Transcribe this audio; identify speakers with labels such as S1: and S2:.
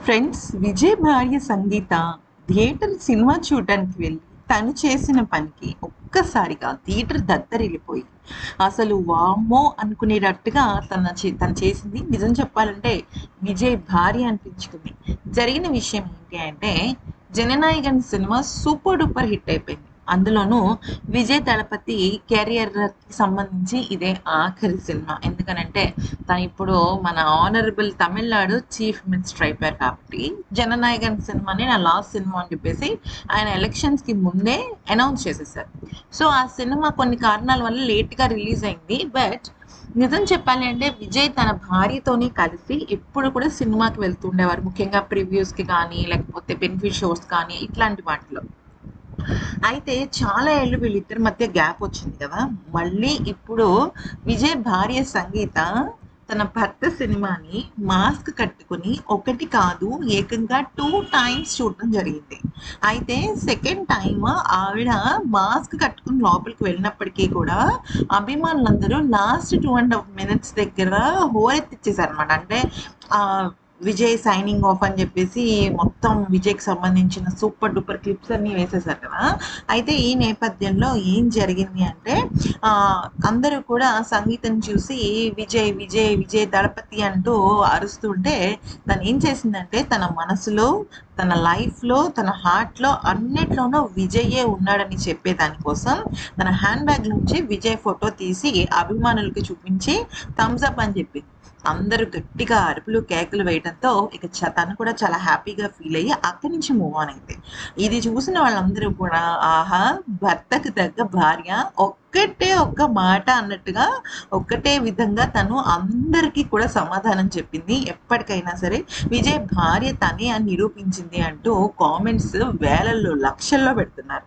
S1: Friends, Vijay భార్య సంగీత theatre cinema చూడటానికి వెళ్ళి తను చేసిన పనికి ఒక్కసారిగా థియేటర్ దద్దరిల్లిపోయి అసలు వామ్మో అనుకునేటట్టుగా తను చేసింది. నిజం చెప్పాలంటే విజయ్ భార్య అనిపించుకుంది. జరిగిన విషయం ఏంటి అంటే, Jana Nayagan cinema super duper hit అయిపోయింది. అందులోనూ విజయ్ దళపతి కెరియర్కి సంబంధించి ఇదే ఆఖరి సినిమా. ఎందుకనంటే తను ఇప్పుడు మన ఆనరబుల్ తమిళనాడు చీఫ్ మినిస్టర్ అయిపోయారు కాబట్టి జననాయకన్ సినిమాని నా లాస్ట్ సినిమా అని చెప్పేసి ఆయన ఎలక్షన్స్కి ముందే అనౌన్స్ చేసేసారు. సో ఆ సినిమా కొన్ని కారణాల వల్ల లేట్గా రిలీజ్ అయింది. బట్ నిజం చెప్పాలి అంటే విజయ్ తన భార్యతోనే కలిసి ఎప్పుడు కూడా సినిమాకి వెళ్తుండేవారు. ముఖ్యంగా ప్రివ్యూస్కి కానీ లేకపోతే బెనిఫిట్ షోస్ కానీ ఇట్లాంటి వాటిలో. అయితే చాలా ఏళ్ళు వీళ్ళిద్దరి మధ్య గ్యాప్ వచ్చింది కదా. మళ్ళీ ఇప్పుడు విజయ్ భార్య సంగీత తన భర్త సినిమాని మాస్క్ కట్టుకుని ఒకటి కాదు ఏకంగా 2 టైమ్స్ చూడటం జరిగింది. అయితే సెకండ్ టైమ్ ఆవిడ మాస్క్ కట్టుకుని లోపలికి వెళ్ళినప్పటికీ కూడా అభిమానులందరూ లాస్ట్ 2.5 minutes దగ్గర హోరెత్తిచ్చేసారు అనమాట. అంటే ఆ విజయ్ సైనింగ్ ఆఫ్ అని చెప్పేసి మొత్తం విజయ్కి సంబంధించిన సూపర్ డూపర్ క్లిప్స్ అన్ని వేసేసారు కదా. అయితే ఈ నేపథ్యంలో ఏం జరిగింది అంటే అందరూ కూడా సంగీతం చూసి విజయ్ విజయ్ విజయ్ దళపతి అంటూ అరుస్తుంటే తను ఏం చేసిందంటే తన మనసులో, తన లైఫ్లో, తన హార్ట్లో అన్నిట్లోనూ విజయ్యే ఉన్నాడని చెప్పేదానికోసం తన హ్యాండ్ బ్యాగ్ నుంచి విజయ్ ఫోటో తీసి అభిమానులకి చూపించి థమ్స్ అప్ అని చెప్పింది. అందరూ గట్టిగా అరుపులు కేకలు వేయడంతో ఇక తను కూడా చాలా హ్యాపీగా ఫీల్ అయ్యి అక్కడి నుంచి మూవ్ ఆన్ అయితే ఇది చూసిన వాళ్ళందరూ కూడా ఆహా, భర్తకు తగ్గ భార్య, ఒక్కటే ఒక్క మాట అన్నట్టుగా ఒక్కటే విధంగా తను అందరికీ కూడా సమాధానం చెప్పింది. ఎప్పటికైనా సరే విజయ్ భార్య తనే అని నిరూపించింది అంటూ కామెంట్స్ వేలల్లో లక్షల్లో పెడుతున్నారు.